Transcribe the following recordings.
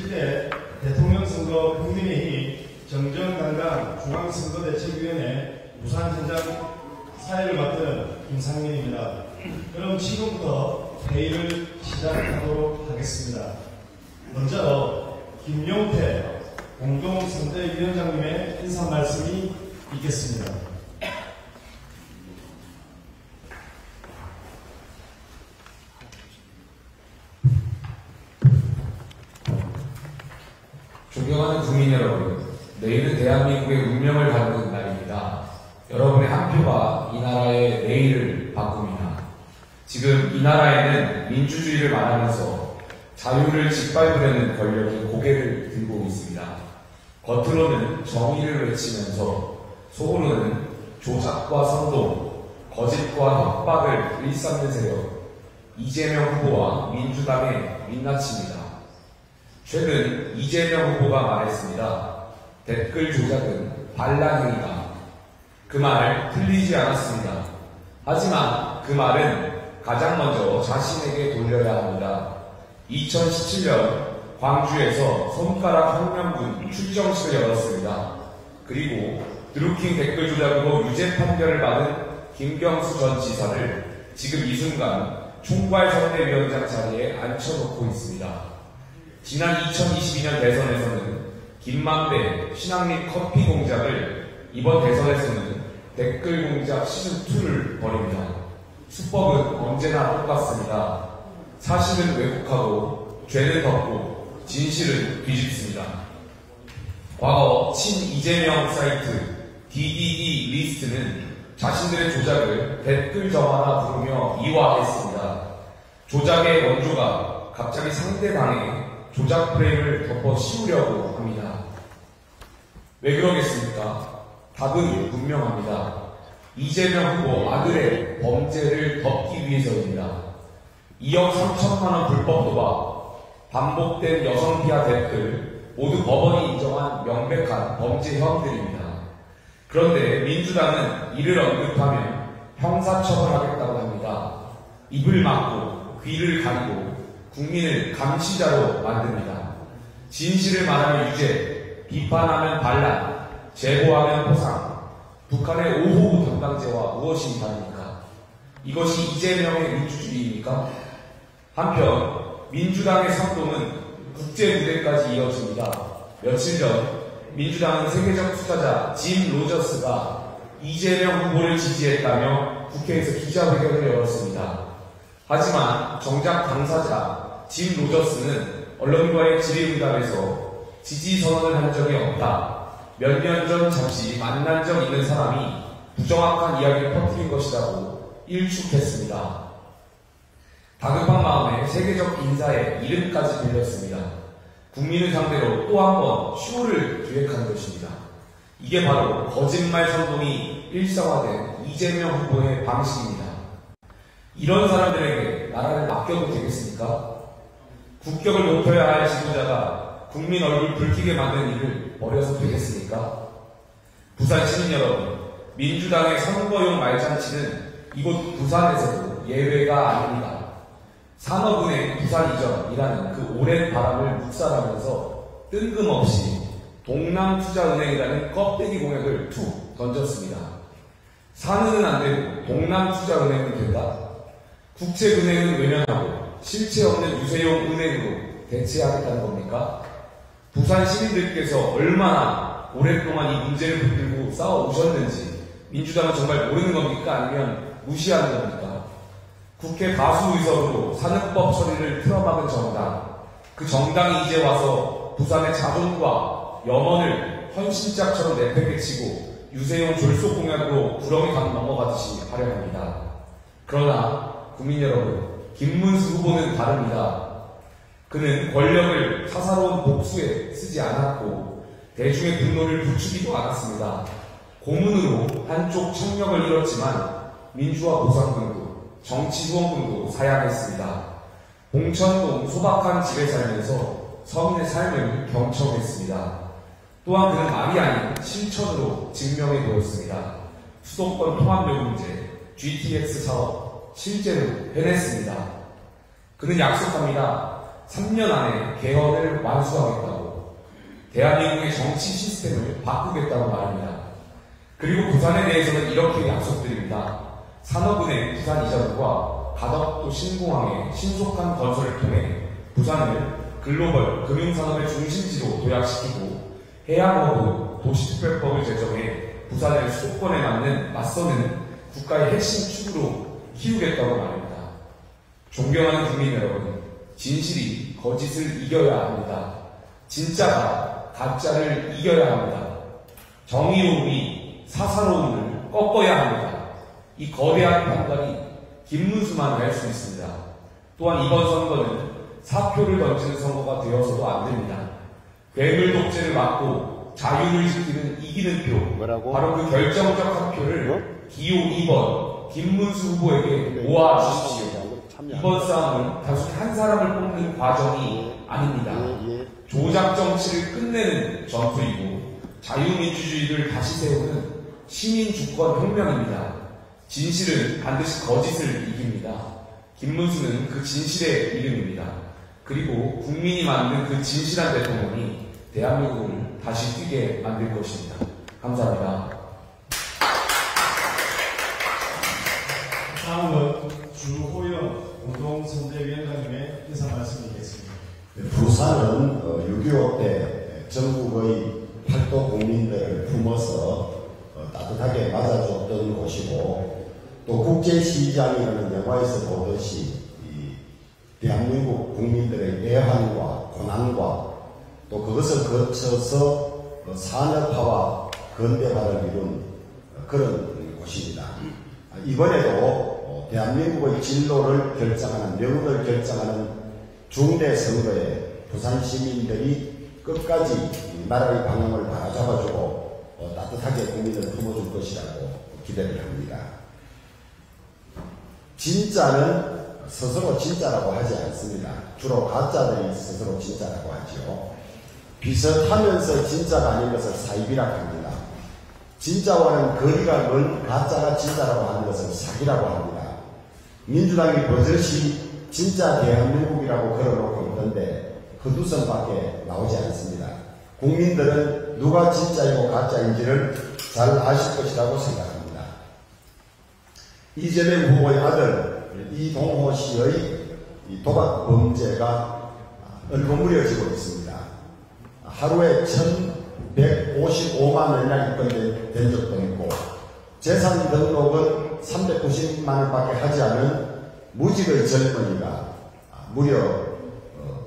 제17대 대통령 선거 국민의힘 정정당당 중앙선거대책위원회 부산현장 사회를 맡은 김상민입니다. 그럼 지금부터 회의를 시작하도록 하겠습니다. 먼저 김용태 공동선대위원장님의 인사 말씀이 있겠습니다. 존경하는 국민 여러분, 내일은 대한민국의 운명을 가르는 날입니다. 여러분의 한 표가 이 나라의 내일을 바꿉니다. 지금 이 나라에는 민주주의를 말하면서 자유를 짓밟으려는 권력이 고개를 들고 있습니다. 겉으로는 정의를 외치면서 속으로는 조작과 선동, 거짓과 협박을 일삼는 세력, 이재명 후보와 민주당의 민낯입니다. 최근 이재명 후보가 말했습니다. 댓글 조작은 반란행위다. 그 말 틀리지 않았습니다. 하지만 그 말은 가장 먼저 자신에게 돌려야 합니다. 2017년 광주에서 손가락 혁명군 출정식을 열었습니다. 그리고 드루킹 댓글 조작으로 유죄 판결을 받은 김경수 전 지사를 지금 이 순간 총괄선대위원장 자리에 앉혀놓고 있습니다. 지난 2022년 대선에서는 김만배 신앙립 커피 공작을, 이번 대선에서는 댓글 공작 시즌2를 벌입니다. 수법은 언제나 똑같습니다. 사실은 왜곡하고 죄는 덮고 진실은 뒤집습니다. 과거 친 이재명 사이트 DDD 리스트는 자신들의 조작을 댓글 정화라 부르며 이화했습니다. 조작의 원조가 갑자기 상대방의 조작 프레임을 덮어 씌우려고 합니다. 왜 그러겠습니까? 답은 분명합니다. 이재명 후보 아들의 범죄를 덮기 위해서입니다. 2억 3천만 원 불법 도박, 반복된 여성 비하 댓글 모두 법원이 인정한 명백한 범죄 혐들입니다. 그런데 민주당은 이를 언급하면 형사처벌하겠다고 합니다. 입을 막고 귀를 가리고 국민을 감시자로 만듭니다. 진실을 말하면 유죄, 비판하면 반란, 제보하면 포상. 북한의 5호 담당제와 무엇이 다릅니까? 이것이 이재명의 민주주의입니까? 한편 민주당의 선동은 국제무대까지 이어집니다. 며칠 전 민주당은 세계적 투자자 짐 로저스가 이재명 후보를 지지했다며 국회에서 기자회견을 열었습니다. 하지만 정작 당사자 짐 로저스는 언론과의 질의응답에서 지지 선언을 한 적이 없다. 몇 년 전 잠시 만난 적 있는 사람이 부정확한 이야기를 퍼뜨린 것이라고 일축했습니다. 다급한 마음에 세계적 인사의 이름까지 빌렸습니다. 국민을 상대로 또 한 번 쇼를 기획한 것입니다. 이게 바로 거짓말 선동이 일상화된 이재명 후보의 방식입니다. 이런 사람들에게 나라를 맡겨도 되겠습니까? 국격을 높여야 할 지도자가 국민 얼굴 붉히게 만드는 일을 벌여서 되겠습니까? 부산 시민 여러분, 민주당의 선거용 말잔치는 이곳 부산에서도 예외가 아닙니다. 산업은행 부산 이전이라는 그 오랜 바람을 묵살하면서 뜬금없이 동남투자은행이라는 껍데기 공약을 툭 던졌습니다. 산은은 안 되고 동남투자은행은 된다? 국책은행은 외면하고 실체 없는 유세용 은행으로 대체하겠다는 겁니까? 부산 시민들께서 얼마나 오랫동안 이 문제를 붙들고 싸워오셨는지 민주당은 정말 모르는 겁니까? 아니면 무시하는 겁니까? 국회 다수 의석으로 산업법 처리를 틀어막은 정당, 그 정당이 이제 와서 부산의 자존과 염원을 헌신짝처럼 내팽개치고 유세용 졸속 공약으로 구렁이 강 넘어가듯이 하려 합니다. 그러나 국민 여러분, 김문수 후보는 다릅니다. 그는 권력을 사사로운 복수에 쓰지 않았고 대중의 분노를 부추기도 않았습니다. 고문으로 한쪽 청력을 잃었지만 민주화 보상금도 정치 후원금도 사양했습니다. 봉천동 소박한 집에 살면서 서민의 삶을 경청했습니다. 또한 그는 말이 아닌 실천으로 증명해 보였습니다. 수도권 통합력 문제, GTX 사업 실제로 해냈습니다. 그는 약속합니다. 3년 안에 개헌을 완수하겠다고, 대한민국의 정치 시스템을 바꾸겠다고 말합니다. 그리고 부산에 대해서는 이렇게 약속드립니다. 산업은행 부산이자부가 가덕도 신공항의 신속한 건설을 통해 부산을 글로벌 금융산업의 중심지로 도약시키고 해양허브 도시특별법을 제정해 부산을 수도권에 맞서는 국가의 핵심 축으로 키우겠다고 말합니다. 존경하는 국민 여러분, 진실이 거짓을 이겨야 합니다. 진짜가 가짜를 이겨야 합니다. 정의로움이 사사로움을 꺾어야 합니다. 이 거대한 판단이 김문수만 할 수 있습니다. 또한 이번 선거는 사표를 던지는 선거가 되어서도 안 됩니다. 괴물 독재를 막고 자유를 지키는 이기는 표, 바로 그 결정적 한 표를 기호 2번 김문수 후보에게 모아주십시오. 이번 싸움은 단순히 한 사람을 뽑는 과정이 아닙니다. 조작 정치를 끝내는 전투이고 자유민주주의를 다시 세우는 시민 주권 혁명입니다. 진실은 반드시 거짓을 이깁니다. 김문수는 그 진실의 이름입니다. 그리고 국민이 만든 그 진실한 대통령이 대한민국을 다시 뛰게 만들 것입니다. 감사합니다. 다음은 주호영 공동선대위원장님의 인사 말씀드리겠습니다. 부산은 6.25 때 전국의 팔도 국민들을 품어서 따뜻하게 맞아줬던 곳이고, 또 국제시장이라는 영화에서 보듯이 대한민국 국민들의 애환과 고난과 또 그것을 거쳐서 산업화와 근대화를 이룬 그런 곳입니다. 이번에도 대한민국의 진로를 결정하는, 명운을 결정하는 중대 선거에 부산 시민들이 끝까지 나라의 방향을 바라잡아주고 따뜻하게 국민을 품어줄 것이라고 기대를 합니다. 진짜는 스스로 진짜라고 하지 않습니다. 주로 가짜들이 스스로 진짜라고 하죠. 비슷하면서 진짜가 아닌 것을 사입이라고 합니다. 진짜와는 거리가 먼 가짜가 진짜라고 하는 것을 사기라고 합니다. 민주당이 버젓이 진짜 대한민국이라고 걸어놓고 있던데 헛웃음밖에 나오지 않습니다. 국민들은 누가 진짜이고 가짜인지를 잘 아실 것이라고 생각합니다. 이재명 후보의 아들 이동호 씨의 도박 범죄가 얼버무려지고 있습니다. 하루에 1,155만 원이나 입건된 적도 있고, 재산 등록은 390만 원밖에 하지 않은 무직의 젊은이가 무려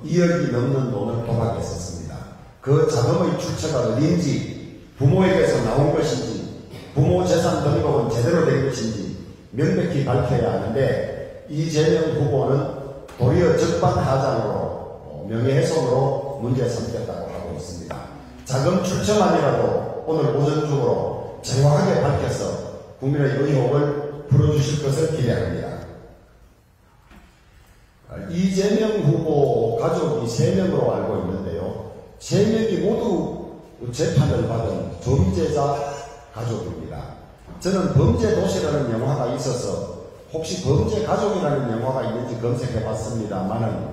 2억이 넘는 돈을 도박했었습니다. 그 자금의 출처가 어딘지, 부모에게서 나온 것인지, 부모 재산 등록은 제대로 된 것인지 명백히 밝혀야 하는데, 이재명 후보는 도리어 적반하장으로 명예훼손으로 문제 삼겠다고 하고 있습니다. 자금 출처만이라도 오늘 오전 중으로 정확하게 밝혀서 국민의 의혹을 풀어주실 것을 기대합니다. 이재명 후보 가족이 3명으로 알고 있는데요. 3명이 모두 재판을 받은 범죄자 가족입니다. 저는 범죄도시라는 영화가 있어서 혹시 범죄가족이라는 영화가 있는지 검색해 봤습니다만은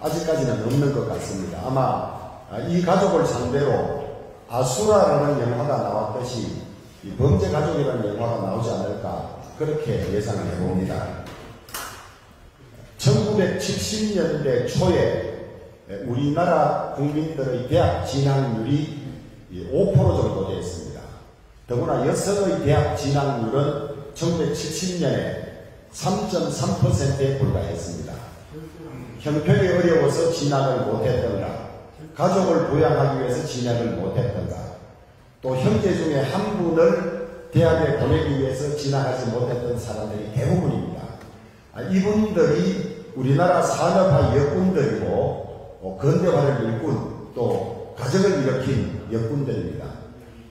아직까지는 없는 것 같습니다. 아마 이 가족을 상대로 아수라라는 영화가 나왔듯이 이 범죄가족이라는 영화가 나오지 않을까 그렇게 예상을 해봅니다. 1970년대 초에 우리나라 국민들의 대학 진학률이 5% 정도 되었습니다. 더구나 여성의 대학 진학률은 1970년에 3.3%에 불과했습니다. 형편이 어려워서 진학을 못했던가, 가족을 부양하기 위해서 진학을 못했던가, 또 형제 중에 한 분을 대학에 보내기 위해서 진학하지 못했던 사람들이 대부분입니다. 이분들이 우리나라 산업화 역군들이고 근대화를 일군 또 가정을 일으킨 역군들입니다.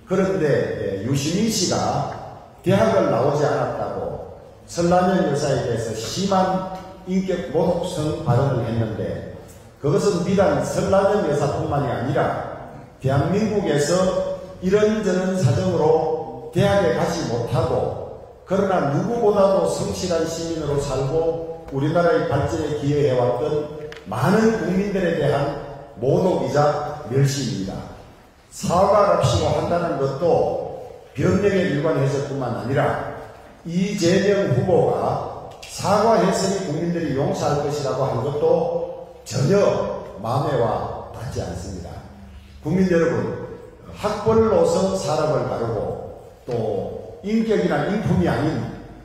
그런데 유시민 씨가 대학을 나오지 않았다고 설란현 여사에 대해서 심한 인격 모독성 발언을 했는데, 그것은 비단 설란현 여사뿐만이 아니라 대한민국에서 이런저런 사정으로 대학에 가지 못하고 그러나 누구보다도 성실한 시민으로 살고 우리나라의 발전에 기여해왔던 많은 국민들에 대한 모독이자 멸시입니다. 사과랍시고 한다는 것도 변명에 일관해서 뿐만 아니라 이재명 후보가 사과했으니 국민들이 용서할 것이라고 한 것도 전혀 마음에 와 닿지 않습니다. 국민 여러분, 학벌로서 사람을 가르고 또 인격이나 인품이 아닌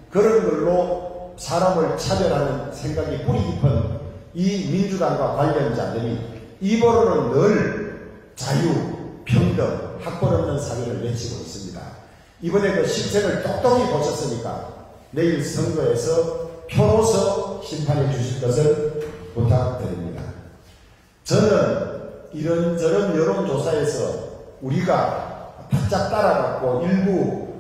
그런 걸로 사람을 차별하는 생각이 뿌리 깊은 이 민주당과 관련자들이 입으로는 늘 자유, 평등, 학벌 없는 사회를 외치고 있습니다. 이번에 그 실책을 똑똑히 보셨으니까 내일 선거에서 표로서 심판해 주실 것을 부탁드립니다. 저는 이런저런 여론조사에서 우리가 바짝 따라갔고 일부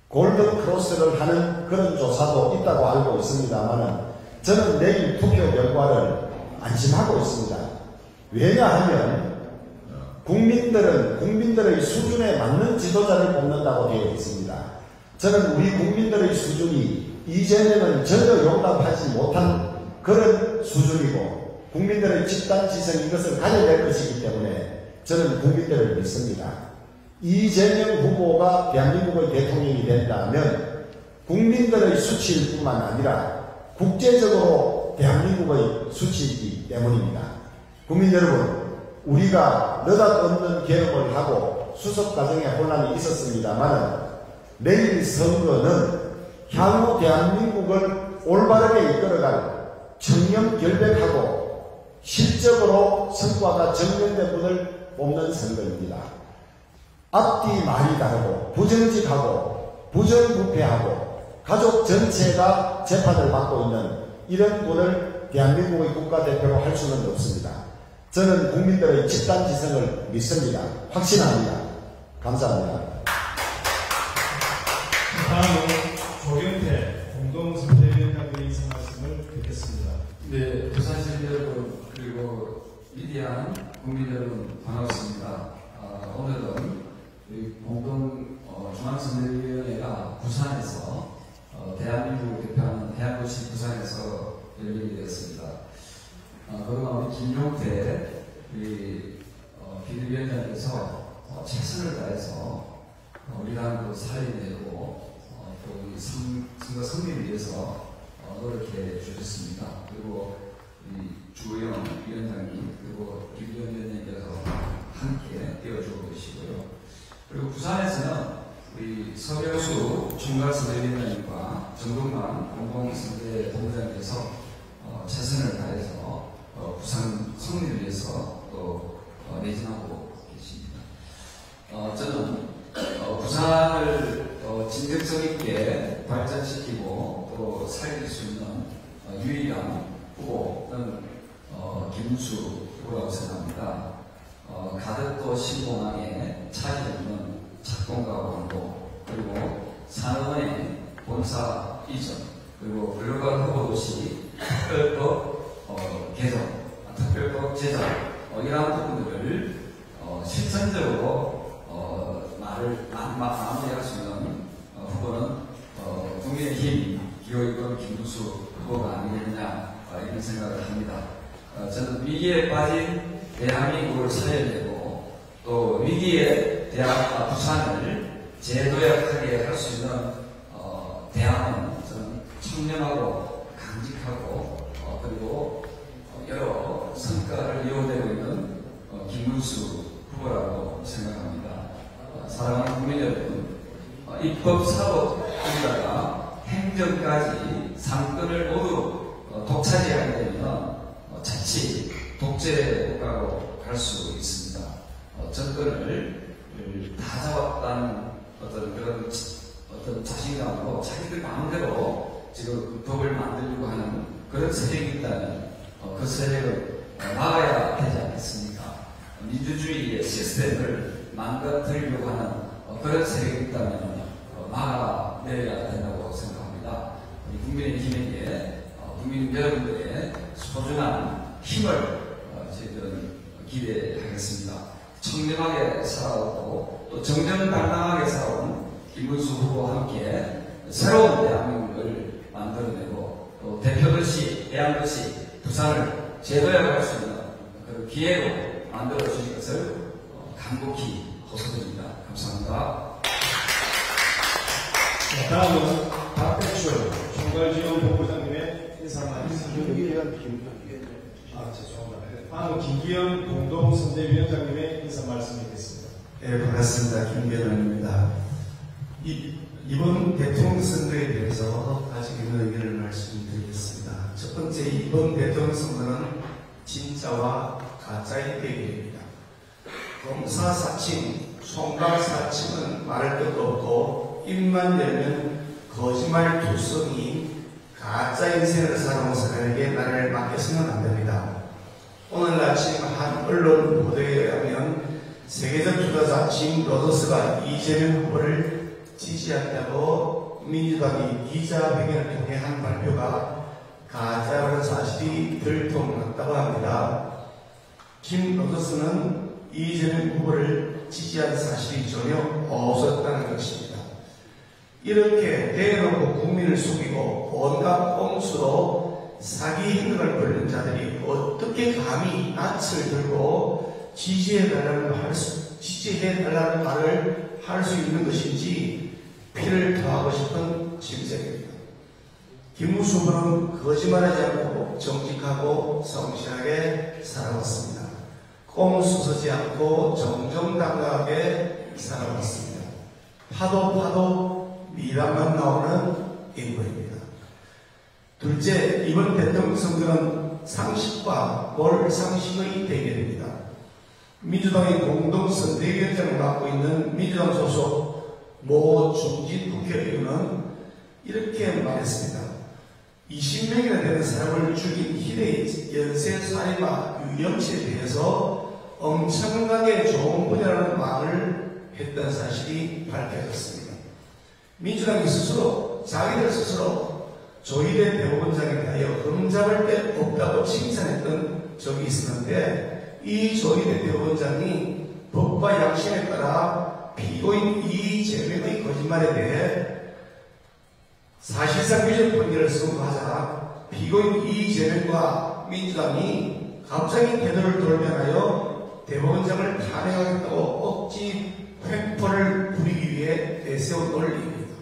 골든크로스를 하는 그런 조사도 있다고 알고 있습니다만 저는 내일 투표 결과를 안심하고 있습니다. 왜냐하면 국민들의 수준에 맞는 지도자를 뽑는다고 되어 있습니다. 저는 우리 국민들의 수준이 이재명은 전혀 용납하지 못한 그런 수준이고 국민들의 집단지성 이것을 가져낼 것이기 때문에 저는 국민들을 믿습니다. 이재명 후보가 대한민국의 대통령이 된다면 국민들의 수치일 뿐만 아니라 국제적으로 대한민국의 수치이기 때문입니다. 국민 여러분, 우리가 느닷없는 계획을 하고 수습 과정에 혼란이 있었습니다만 내일 선거는 향후 대한민국을 올바르게 이끌어갈 청렴결백하고 실적으로 성과가 정면된 분을 뽑는 선거입니다. 앞뒤 말이 다르고 부정직하고 부정부패하고 가족 전체가 재판을 받고 있는 이런 분을 대한민국의 국가대표로 할 수는 없습니다. 저는 국민들의 집단지성을 믿습니다. 확신합니다. 감사합니다. 다음은 조경태 공동선대위원장의 인사 말씀을 듣겠습니다. 네, 부산시민 여러분 그리고 위대한 국민 여러분 반갑습니다. 오늘은 중앙선대위원회가 부산에서 대한민국을 대표하는 해안도시 부산에서 열리게 되었습니다. 그동안 우리 김용태 비대위원장께서 최선을 다해서 우리 당을 살려내고 또 선거 승리를 위해서 노력해 주셨습니다. 그리고 주호영 위원장님 그리고 김기현 위원장님께서 함께 뛰어주고 계시고요. 그리고 부산에서는 우리 서병수 총괄선대위원장님과 정동만 공동선대 본부장께서 최선을 다해서 부산 승리를 위해서 또 내진하고 계십니다. 저는 부산을 진정성 있게 발전시키고 또 살릴 수 있는 유일한 후보는 김문수 후보라고 생각합니다. 가덕도 신공항에 차질 없는 착공과 완공 그리고 산업은행 본사 이전 그리고 글로벌 후보도시 특별법 개정, 특별법 제정 이러한 부분들을 실천적으로 마무리할 수 있는 후보는 국민의힘 기호이권 김문수 후보가 아니겠느냐 이런 생각을 합니다. 저는 위기에 빠진 대한민국을 살려내고 또 위기에 부산을 재도약하게 할 수 있는 대안은 저는 청렴하고 강직하고 그리고 여러 성과를 이어내고 있는 김문수 후보라고 생각합니다. 사랑하는 국민 여러분, 입법, 사법, 거기다가 행정까지 상권을 모두 독차지하게 되면 자칫 독재 국가로 갈 수 있습니다. 정권을 다 잡았다는 어떤 자신감으로 자기들 마음대로 지금 법을 만들려고 하는 그런 세력이 있다면 그 세력을 막아야 되지 않겠습니까? 민주주의의 시스템을 망가뜨리려고 하는 그런 세력이 있다면 막아내야 된다고 생각합니다. 국민의힘에게 국민 여러분들의 소중한 힘을 저희들은 기대하겠습니다. 청렴하게 살아오고 또 정정당당하게 살아온 김문수 후보와 함께 새로운 대한민국을 만들어내고 또 대표도시, 해안도시, 부산을 재도약할 수 있는 그 기회로 만들어 주신 것을 간곡히 호소드립니다. 감사합니다. 다음은 박대출 총괄지원본부장님의 인사 말씀드리겠습니다. 죄송합니다. 다음은 김기현 공동선대위원장님의 인사 말씀드리겠습니다. 네, 반갑습니다. 김기현입니다. 이번 대통령 선거에 대해서 가지고 있는 의견을 말씀드리겠습니다. 첫 번째, 이번 대통령 선거는 진짜와 가짜의 대결입니다. 검사사칭, 총각사칭은 말할 것도 없고 입만 열면 거짓말 투성이 가짜 인생을 살아온 사람에게 나라를 맡겨서는 안 됩니다. 오늘 아침 한 언론 보도에 의하면 세계적 투자자 짐 로저스가 이재명 후보를 지지한다고 민주당이 기자회견을 통해 한 발표가 가짜라는 사실이 들통났다고 합니다. 짐 로저스는 이재명 후보를 지지한 사실이 전혀 없었다는 것입니다. 이렇게 대놓고 국민을 속이고 온갖 꼼수로 사기 행동을 벌인 자들이 어떻게 감히 낯을 들고 지지해달라는 말을 할 수 있는 것인지 피를 토하고 싶은 심정입니다. 김문수 후보는 거짓말하지 않고 정직하고 성실하게 살아왔습니다. 꼼수 쓰지 않고 정정당당하게 살아왔습니다. 파도 미담만 나오는 인물입니다. 둘째, 이번 대통령 선거는 상식과 몰상식의 대결입니다. 민주당의 공동선대위원장을 맡고 있는 민주당 소속 모 중진 국회의원은 이렇게 말했습니다. 20명이나 되는 사람을 죽인 희대의 연쇄 살인마 유영씨에 대해서 엄청나게 좋은 분야라는 말을 했던 사실이 밝혀졌습니다. 민주당이 스스로 자기들 스스로 조희대 대법원장에 대하여 흠잡을 데 없다고 칭찬했던 적이 있었는데 이 조희대 대법원장이 법과 양심에 따라 피고인 이재명의 거짓말에 대해 사실상 유죄 판결을 선고하자 피고인 이재명과 민주당이 갑자기 태도를 돌변하여 대법원장을 탄핵하겠다고 억지 횡포를 부리기 위해 내세운 논리입니다.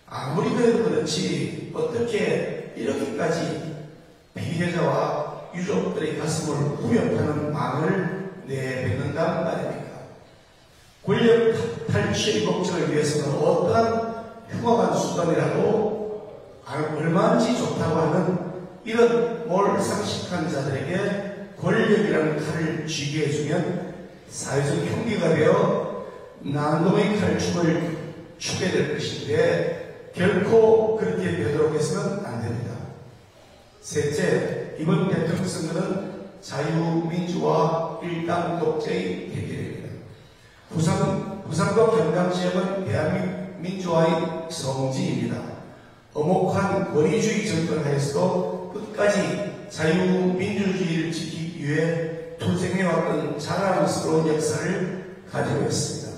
아무리 그래도 그렇지 어떻게 이렇게까지 피해자와 유족들의 가슴을 후벼파는 망을 내뱉는단 말입니까? 권력 탈취의 목적을 위해서는 어떠한 흉악한 수단이라도 얼마든지 좋다고 하는 이런 몰상식한 자들에게 권력이라는 칼을 쥐게 해주면 사회적 흉기가 되어 난동의 칼춤을 추게 될 것인데 결코 그렇게 되도록 해서는 안 됩니다. 셋째, 이번 대통령 선거는 자유민주와 일당 독재의 대결입니다. 부산과 경남 지역은 대한민국 민주화의 성지입니다. 엄혹한 권위주의 정권 하에서도 끝까지 자유민주주의를 지키기 위해 투쟁해왔던 자랑스러운 역사를 가지고 있습니다.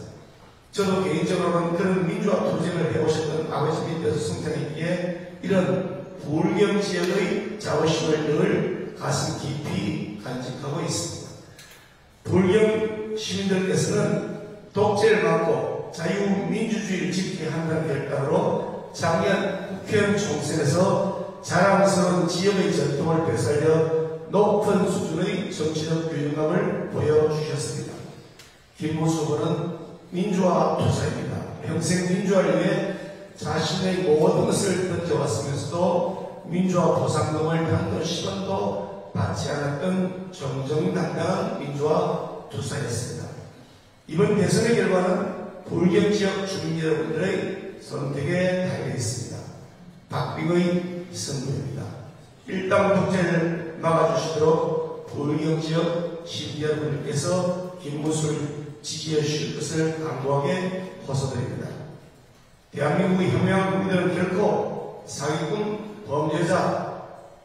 저도 개인적으로는 그런 민주화 투쟁을 해오셨던 아버지 밑에서 성장했기에 이런 불경 지역의 자부심을 늘 가슴 깊이 간직하고 있습니다. 불경 시민들께서는 독재를 막고 자유민주주의를 지켜야 한다는 결단으로 작년 국회의원 총선에서 자랑스러운 지역의 전통을 되살려 높은 수준의 정치적 균형감을 보여주셨습니다. 김문수 후보는 민주화 투사입니다. 평생 민주화를 위해 자신의 모든 것을 던져왔으면서도 민주화 보상금을 단돈 10원도 받지 않았던 정정당당한 민주화 투사였습니다. 이번 대선의 결과는 불경지역 주민 여러분들의 선택에 달려 있습니다. 박빙의 선거입니다. 일당 독재를 막아주시도록 불경지역 시민 여러분들께서 김문수를 지지해 주실 것을 강조하게 호소드립니다. 대한민국의 혁명한 국민들은 결코 사기꾼, 범죄자,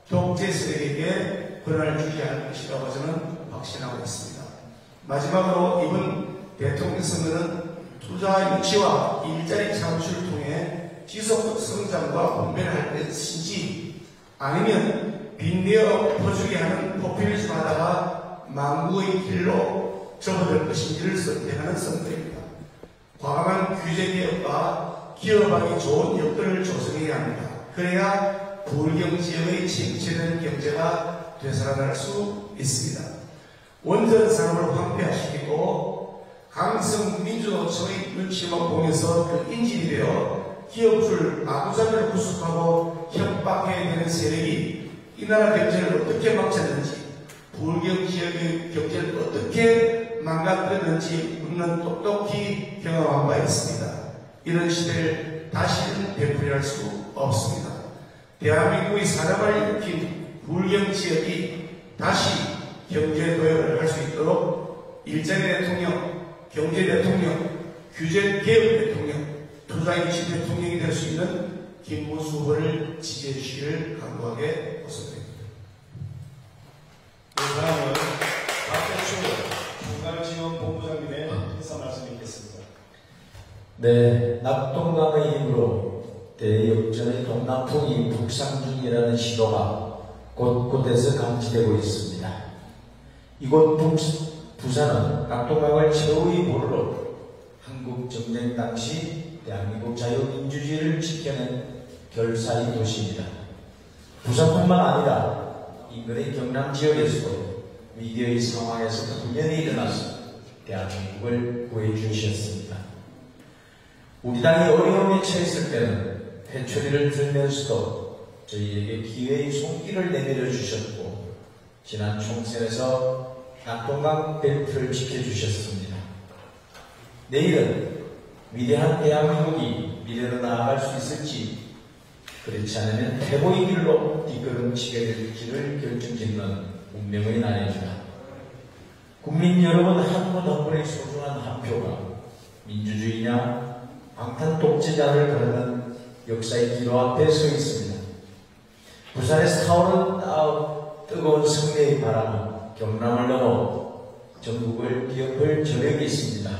독재 세력에게 권한을 주지 않을 것이라고 저는 확신하고 있습니다. 마지막으로 이번 대통령 선거는 투자 유치와 일자리 창출을 통해 지속적 성장과 분배를 할 것인지 아니면 빈대어 퍼주게 하는 포퓰리즘 하다가 망구의 길로 접어들 것인지를 선택하는 선거입니다. 과감한 규제개혁과 기업하기 좋은 여건을 조성해야 합니다. 그래야 불경지역의 침체된 경제가 되살아날 수 있습니다. 원전 산업을 황폐화시키고 강성 민주노총의 눈치만 보면서 그 인질이 되어 기업줄 마구잡이를 구속하고 협박해야 되는 세력이 이 나라 경제를 어떻게 막쳤는지, 불경지역의 경제를 어떻게 망가뜨렸는지 우리는 똑똑히 경험한 바 있습니다. 이런 시대를 다시는 되풀이할 수 없습니다. 대한민국의 산업을 일으킨 불경지역이 다시 경제 도약을 할 수 있도록 일자리 대통령, 경제 대통령, 규제 개혁 대통령, 투자인식 대통령이 될 수 있는 김문수 후보를 지지해 주시기를 간곡하게 호소드립니다. 다음은 박대출 중간지원본부장님의 인사 말씀 있겠습니다. 네, 낙동강의 힘으로 대역전의 동남풍이 북상 중이라는 시도가 곳곳에서 감지되고 있습니다. 이곳 부산은 낙동강을 최후의 보루로 한국 전쟁 당시 대한민국 자유민주주의를 지켜낸 결사의 도시입니다. 부산뿐만 아니라 인근의 경남 지역에서도 위기의 상황에서 분연히 일어나서 대한민국을 구해주셨습니다. 우리 당이 어려움에 처했을 때는 회초리를 들면서도 저희에게 기회의 손길을 내밀어 주셨고, 지난 총선에서 낙동강 벨트를 지켜주셨습니다. 내일은 위대한 대한민국이 미래로 나아갈 수 있을지, 그렇지 않으면 회복의 길로 뒷걸음치게 될지를 결정짓는 운명의 날입니다. 국민 여러분 한 분 한 분의 소중한 한 표가 민주주의냐 방탄 독재자를 가르는 역사의 기로 앞에 서 있습니다. 부산에서 타오른 뜨거운 승리의 바람은 경남을 넘어 전국을 뒤엎을 저력이 있습니다.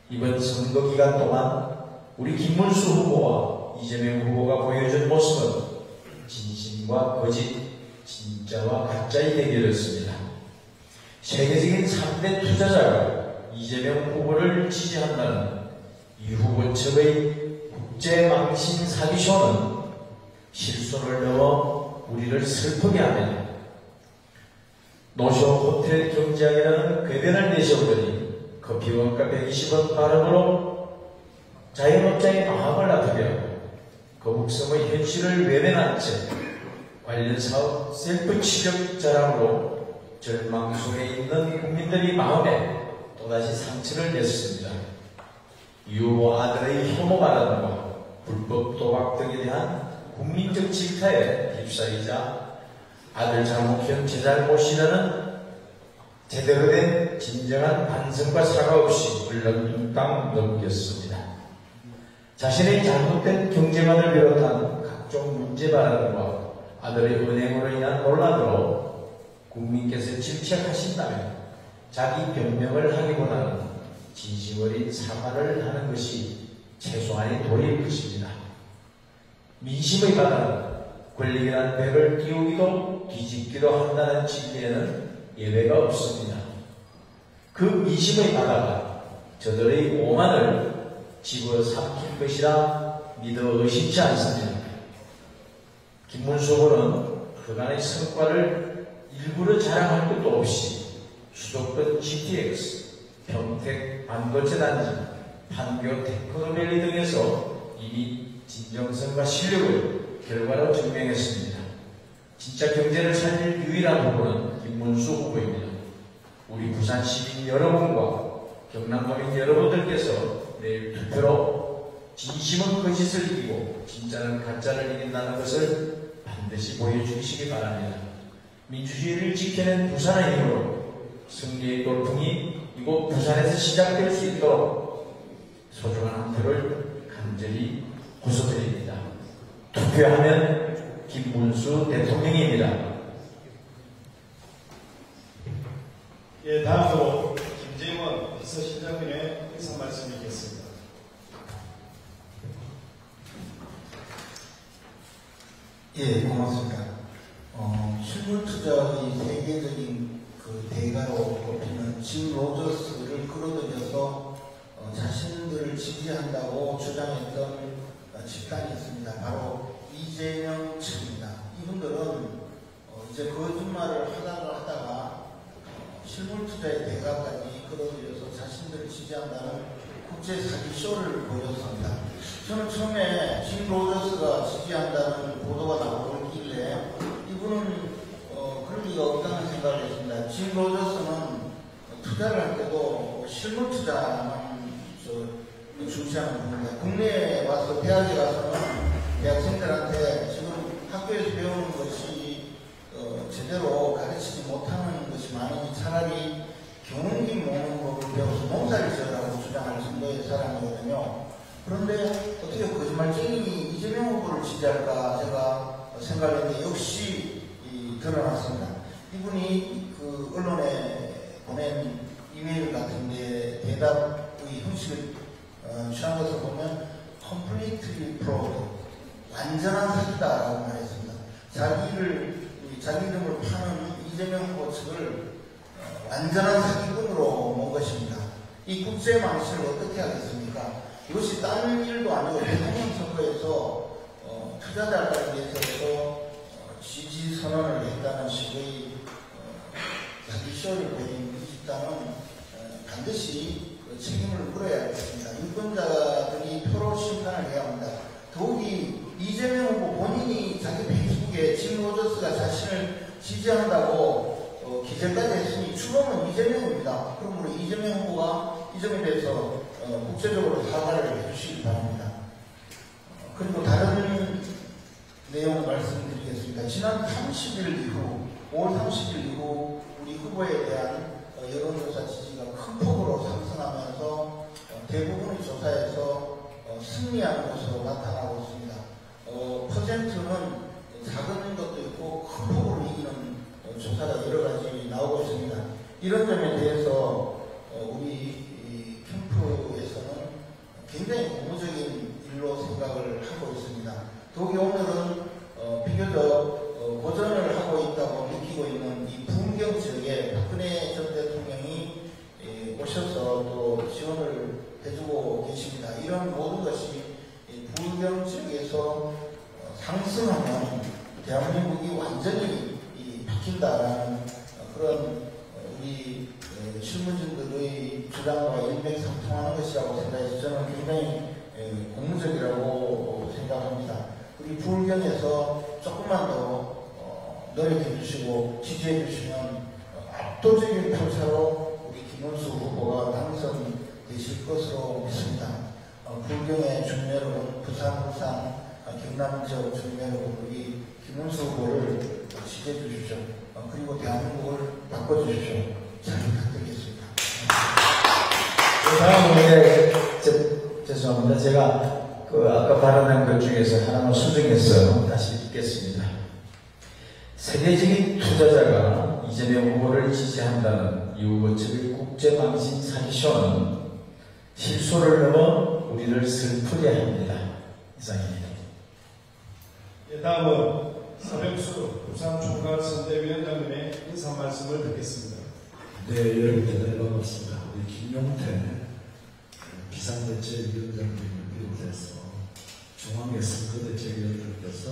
이번 선거 기간 동안 우리 김문수 후보와 이재명 후보가 보여준 모습은 진심과 거짓, 진짜와 가짜의 대결이었습니다. 세계적인 3대 투자자가 이재명 후보를 지지한다는 이 후보 측의 국제망신 사기쇼는 실손을 넘어 우리를 슬프게 합니다. 노쇼 호텔 경제학이라는 궤변을 내세우더니 커피 원가 120원 발음으로 자영업자의 마음을 아프게 하고 거북섬의 현실을 외면한 채 관련 사업 셀프 취급 자랑으로 절망 속에 있는 국민들의 마음에 또다시 상처를 냈습니다. 유모 아들의 혐오 발언과 불법 도박 등에 대한 국민적 질타에 휩싸이자 아들 잘못현 제 잘못이라는 제대로 된 진정한 반성과 사과 없이 물렁뚱땅 넘겼습니다. 자신의 잘못된 경제만을 비롯한 각종 문제 발언과 아들의 은행으로 인한 논란으로 국민께서 질책하신다면 자기 변명을 하기보다는 진심 어린 사과를 하는 것이 최소한의 도리일 것입니다. 민심의 바다는 권력이라는 벽을 띄우기도 뒤집기도 한다는 진리에는 예외가 없습니다. 그 민심의 바다가 저들의 오만을 집어삼킬 것이라 믿어 의심치 않습니다. 김문수 후보는 그간의 성과를 일부러 자랑할 것도 없이 수도권 GTX, 평택 반도체 단지, 판교 테크노밸리 등에서 이미 진정성과 실력을 결과로 증명했습니다. 진짜 경제를 살릴 유일한 후보는 김문수 후보입니다. 우리 부산 시민 여러분과 경남도민 여러분들께서 내일 투표로 진심은 거짓을 이기고 진짜는 가짜를 이긴다는 것을 반드시 보여주시기 바랍니다. 민주주의를 지켜낸 부산의 힘으로 승리의 돌풍이 이곳 부산에서 시작될 수 있도록 소중한 한 표를 간절히 호소드립니다. 투표하면 김문수 대통령입니다. 예, 다음으로 김재원 비서실장님의 인사 말씀이 있겠습니다. 예, 고맙습니다. 짐 로저스를 끌어들여서 자신들을 지지한다고 주장했던 집단이 있습니다. 바로 이재명 측입니다. 이분들은 이제 거짓말을 하다가 실물 투자의 대가까지 끌어들여서 자신들을 지지한다는 국제 사기쇼를 보였습니다. 저는 처음에 짐 로저스가 지지한다는 보도가 나오길래 이분은 그럴 리가 없다는 생각을 했습니다. 짐 로저스는 투자를 할 때도 실물 투자만 중시하는 분입니다. 국내에 와서 대학에 가서는 대학생들한테 지금 학교에서 배우는 것이 제대로 가르치지 못하는 것이 많으니 차라리 경운기 모으는 법을 배워서 농사를 지으라고 주장할 정도의 사람이거든요. 그런데 어떻게 거짓말쟁이 이재명 후보를 지지할까 제가 생각했는데 역시 드러났습니다. 이분이 그 언론에 보낸 이메일 같은데 대답의 형식을 취한 것을 보면 completely fraud, 완전한 사기다라고 말했습니다. 자기 이름을 파는 이재명 후보 측을 완전한 사기꾼으로 몬 것입니다. 이 국제 망신을 어떻게 하겠습니까? 이것이 다른 일도 아니고 대통령 선거에서 투자자 관계에서 지지 선언을 했다는 식의 사기쇼를 벌인 이 집단은 반드시 책임을 물어야 하겠습니다. 유권자들이 표로 심판을 해야 합니다. 더욱이 이재명 후보 본인이 자기 페이스북에 짐 로저스가 자신을 지지한다고 기재까지 했으니 추범은 이재명입니다. 그러므로 이재명 후보가 이 점에 대해서 국제적으로 사과를 해주시기 바랍니다. 그리고 다른 내용을 말씀드리겠습니다. 지난 30일 이후, 5월 30일 이후 우리 후보에 대한 여론조사 지지가 큰 폭으로 상승하면서 대부분의 조사에서 승리하는 것으로 나타나고 있습니다. 퍼센트는 작은 것도 있고 큰 폭으로 이기는 조사가 여러 가지 나오고 있습니다. 이런 점에 대해서 우리 캠프에서는 굉장히 고무적인 일로 생각을 하고 있습니다. 더욱이 오늘은 비교적 고전을 하고 있다고 느끼고 있는 이 부은경 지역에 박근혜 전 대통령이 오셔서 또 지원을 해주고 계십니다. 이런 모든 것이 부은경 지역에서 상승하면 대한민국이 완전히 바뀐다라는 그런 우리 실무진들의 주장과 일맥상통하는 것이라고 생각해서 저는 굉장히 고무적이라고 생각합니다. 우리 부울경에서 조금만 더 노력해 주시고 지지해 주시면 압도적인 표차로 우리 김문수 후보가 당선되실 것으로 믿습니다. 부울경의 주민 여러분, 부산, 경남 지역 주민 여러분, 우리 김문수 후보를 지지해 주십시오. 그리고 대한민국을 바꿔주십시오. 잘 부탁드리겠습니다. 다음은 죄송합니다. 제가 아까 발언한 것 중에서 하나만 수정해서 다시 읽겠습니다. 세계적인 투자자가 이재명 후보를 지지한다는 이 후보 측의 국제망신 사기쇼는 실소를 넘어 우리를 슬프게 합니다. 이상입니다. 다음은 서병수 부산총괄선대위원장님의 인사 말씀을 듣겠습니다. 네, 여러분 대단히 반갑습니다. 우리 김용태 비상대책위원장님을 비롯해서 중앙선거대책위원장님께서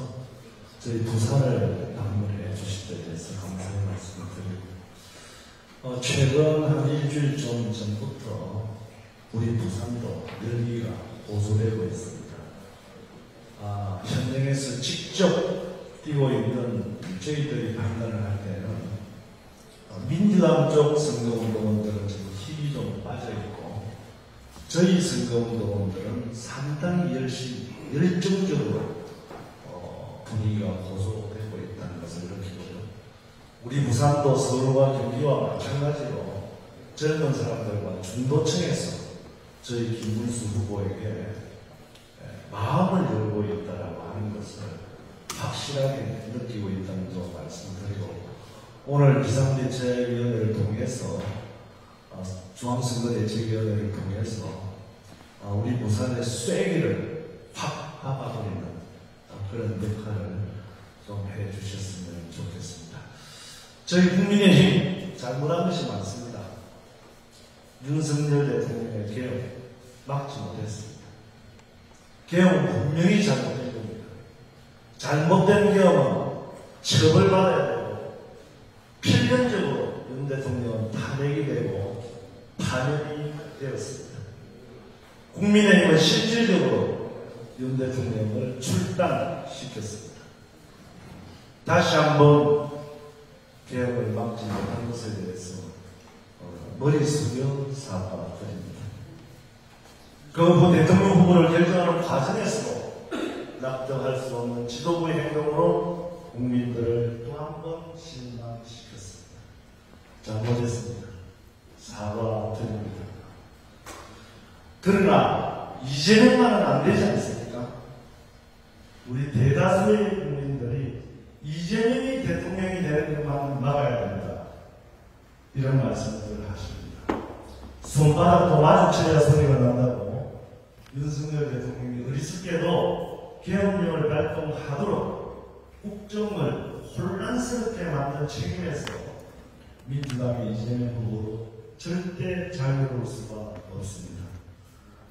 저희 부산을 방문해 주신 데 대해서 감사의 말씀을 드리고 최근 한 일주일 좀 전부터 우리 부산도 열기가 고조되고 있습니다. 현장에서 직접 뛰고 있는 저희들이 판단을 할 때는 민주당 쪽 선거운동원들은 지금 힘이 좀 빠져있고 저희 선거운동원들은 상당히 열정적으로 분위기가 고조되고 있다는 것을 느끼고요. 우리 부산도 서울과 경기와 마찬가지로 젊은 사람들과 중도층에서 저희 김문수 후보에게 마음을 열고 있다라고 하는 것을 확실하게 느끼고 있다는 점 말씀드리고 오늘 비상대책위원회를 통해서 중앙선거대책위원회를 통해서 우리 부산의 쐐기를 확 박아버리는 그런 역할을 좀 해주셨으면 좋겠습니다. 저희 국민의힘 잘못한 것이 많습니다. 윤석열 대통령의 개혁 막지 못했습니다. 개혁은 분명히 잘못된 겁니다. 잘못된 개혁은 처벌받아야 되고 필연적으로 윤 대통령은 탄핵이 되고 파면이 되었습니다. 국민의힘은 실질적으로 윤 대통령을 출당시켰습니다. 다시 한번 개혁을 막지 못한 것에 대해서 머리 숙여 사과드립니다. 그 후 대통령 후보를 결정하는 과정에서도 납득할 수 없는 지도부의 행동으로 국민들을 또 한 번 실망시켰습니다. 잘못했습니다. 사과드립니다. 그러나 이재명만은 안 되지 않습니까? 우리 대다수의 국민들이 이재명이 대통령이 되는 것만 막아야 된다, 이런 말씀을 하십니다. 손바닥도 마주쳐야 소리가 난다고 윤석열 대통령이 어리석게도 개혁령을 발동하도록 국정을 혼란스럽게 만든 책임에서 민주당의 이재명 후보로 절대 자유로울 수가 없습니다.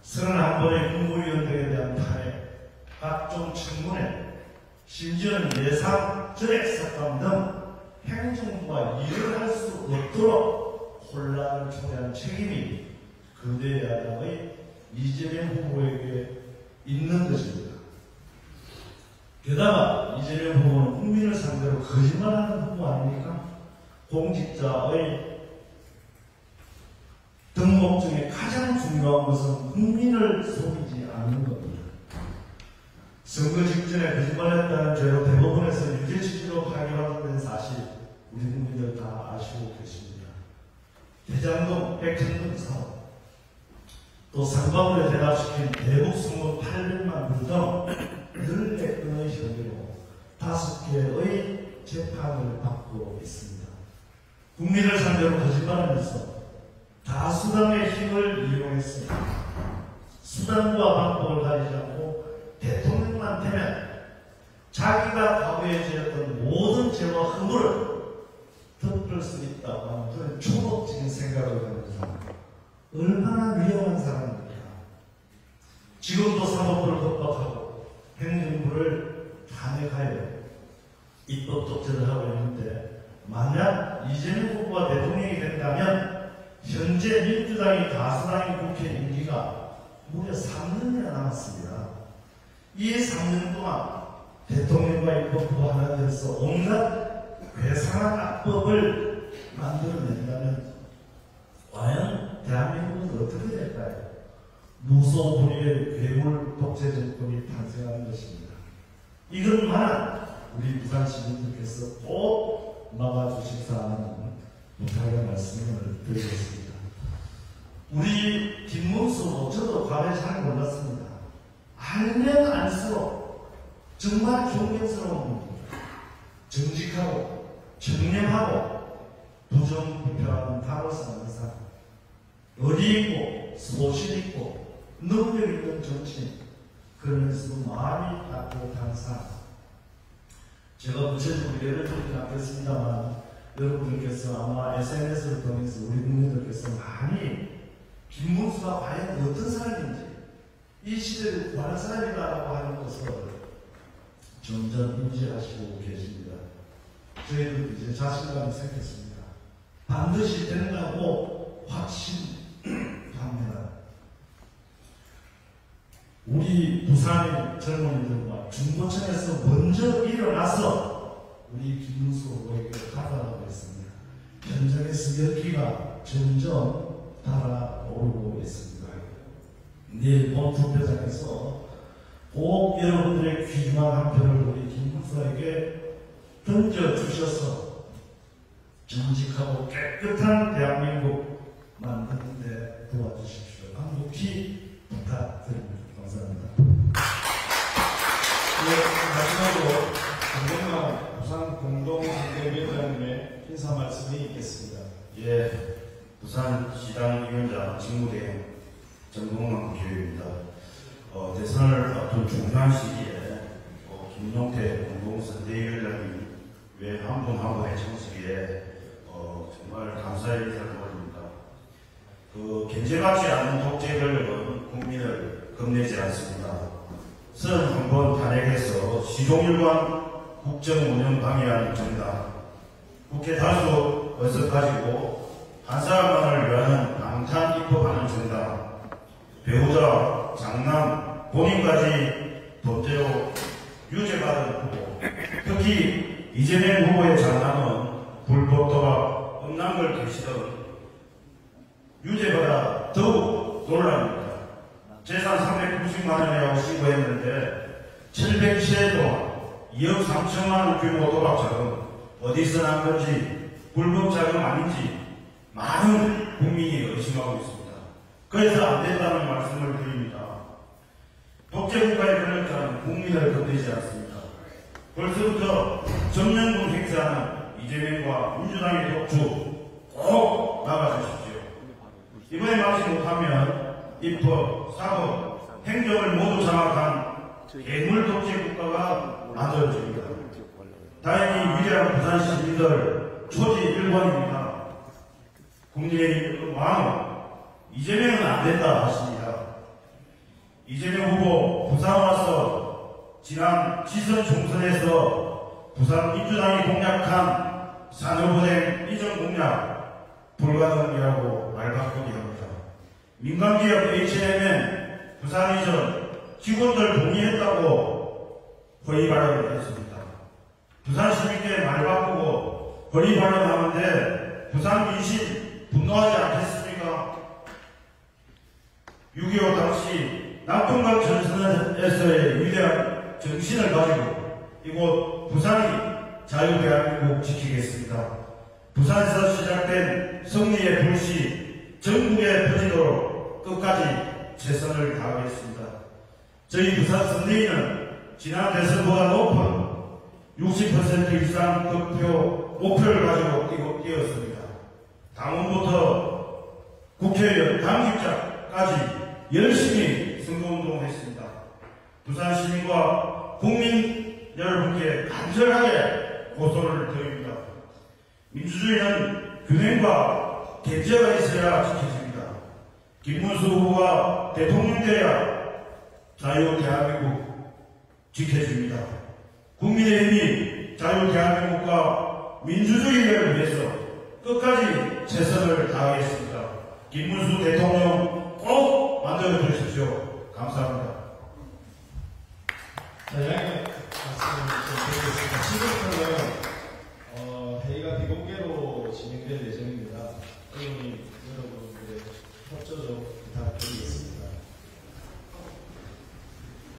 31번의 국무위원들에 대한 탄핵, 각종 청문회, 심지어는 예상 전액 삭감 등 행정부가 일을 할 수 없도록 혼란을 초래한 책임이 거대 야당의 이재명 후보에게 있는 것입니다. 게다가 이재명 후보는 국민을 상대로 거짓말하는 후보 아닙니까? 공직자의 덕목 중에 가장 중요한 것은 국민을 속이지 않는 겁니다. 선거 직전에 거짓말했다는 죄로 대법원에서 유죄 취지로 판결된 사실 우리 국민들 다 아시고 계십니다. 대장동, 백현동 사업, 또 상방울에 대납시킨 대북 선거 800만 불 등 14건의 혐의로 5개의 재판을 받고 있습니다. 국민을 상대로 거짓말하면서 다수당의 힘을 이용했습니다. 수단과 방법을 가리지 않고 대통령만 되면 자기가 과거에 지었던 모든 죄와 허물을 덮을 수 있다고 하는 그런 초법적인 생각을 하는 사람, 얼마나 위험한 사람입니까? 지금도 사법부를 겁박하고 행정부를 탄핵하여 입법 독재를 하고 있는데, 만약 이재명 후보가 대통령이 된다면 현재 민주당이 다수당인 국회 임기가 무려 3년이나 남았습니다. 이 3년 동안 대통령과 입법부가 하나 되어서 온갖 괴상한 악법을 만들어낸다면 과연 대한민국은 어떻게 될까요? 무소불위의 괴물 독재 정권이 탄생하는 것입니다. 이것만은 우리 부산 시민들께서 꼭 막아주십사 하는 부탁의 말씀을 드리겠습니다. 우리 김문수, 저도 과거에 잘 몰랐습니다. 알면 알수록 정말 존경스러운 분입니다. 정직하고 청렴하고 부정부패하는 단호한 사람, 의리 있고 소신 있고 능력 있는 정치인, 그러면서도 마음이 따뜻한 사람. 제가 구체적으로 예를 들지 않겠습니다만 여러분들께서 아마 SNS를 통해서 우리 국민들께서 많이 김문수가 과연 어떤 사람인지, 이 시대를 구하는 사람이다라고 하는 것을 점점 인지하시고 계십니다. 저희도 이제 자신감이 생겼습니다. 반드시 된다고 확신합니다. 우리 부산의 젊은이들과 중고층에서 먼저 일어나서 우리 김문수 후보에게 가다라고 했습니다. 현장에서 열기가 점점 달아오르고 있습니다. 내일 본 투표장에서 꼭 여러분들의 귀중한 한 표를 우리 김문수에게 던져주셔서 정직하고 깨끗한 대한민국 만드는 데 도와주십시오. 간곡히 부탁드립니다. 감사합니다. 마지막으로 정경남 부산 공동선대위원장님의 인사 말씀이 있겠습니다. 예, 부산시당위원장 직무대행 정경남 국회의원입니다. 대선을 앞둔 중요한 시기에 김용태 공동선대위원장이 왜 한 분 한 분의 청식에 정말 감사의 인사를 올립니다. 견제받지 않는 독재 권력은 국민을 겁내지 않습니다. 31번 탄핵해서 시종일관 국정 운영 방해하는 정당, 국회 다수 어서 가지고 한 사람만을 위하는 방탄 입법하는 정당, 배우자, 장남, 본인까지 법대로 유죄받은 후보, 특히 이재명 후보의 장남은 불법 도박, 음란 걸 계시던 유죄받아 더욱 논란입니다. 재산 390만 원이라고 신고했는데 707회 동안 2억 3천만 원 규모 도박자금 어디서 난 건지 불법 자금 아닌지 많은 국민이 의심하고 있습니다. 그래서 안 된다는 말씀을 드립니다. 독재국가의 권력자는 국민을 건드리지 않습니다. 벌써부터 전면군 행사하는 이재명과 민주당의 독주 꼭 막아주십시오. 이번에 막지 못하면 입법, 사법, 행정을 모두 장악한 괴물 독재국가가 만들어집니다. 다행히 위대한 부산 시민들 초지 1번입니다. 국민의 마음, 이재명은 안 된다 하십니다. 이재명 후보 부산 와서 지난 지선 총선에서 부산 민주당이 공약한 산업은행 이전 공약 불가능이라고 말바꾸기 합니다. 민간기업 H&M은 부산 이전 직원들 동의했다고 허위 발언을 했습니다. 부산 시민께 말 바꾸고 허위 발언하는데 부산 민심 분노하지 않겠습니까? 6.25 당시 낙동강 전선에서의 위대한 정신을 가지고 이곳 부산이 자유대한민국 지키겠습니다. 부산에서 시작된 승리의 불씨 전국에 퍼지도록 끝까지 최선을 다하겠습니다. 저희 부산 선대위는 지난 대선보다 높은 60% 이상 득표 목표를 가지고 뛰었습니다. 당원부터 국회의원, 당직자까지 열심히 선거운동했습니다. 부산 시민과 국민 여러분께 간절하게 고소를 드립니다. 민주주의는 균형과 계제가 있어야 지켜집니다. 김문수 후보가 대통령 돼야 자유 대한민국 지켜집니다. 국민의힘이 자유 대한민국과 민주주의를 위해서 끝까지 최선을 다하겠습니다. 김문수 대통령 꼭 만들어 주십시오. 감사합니다. 네, 말씀을 좀 드리겠습니다.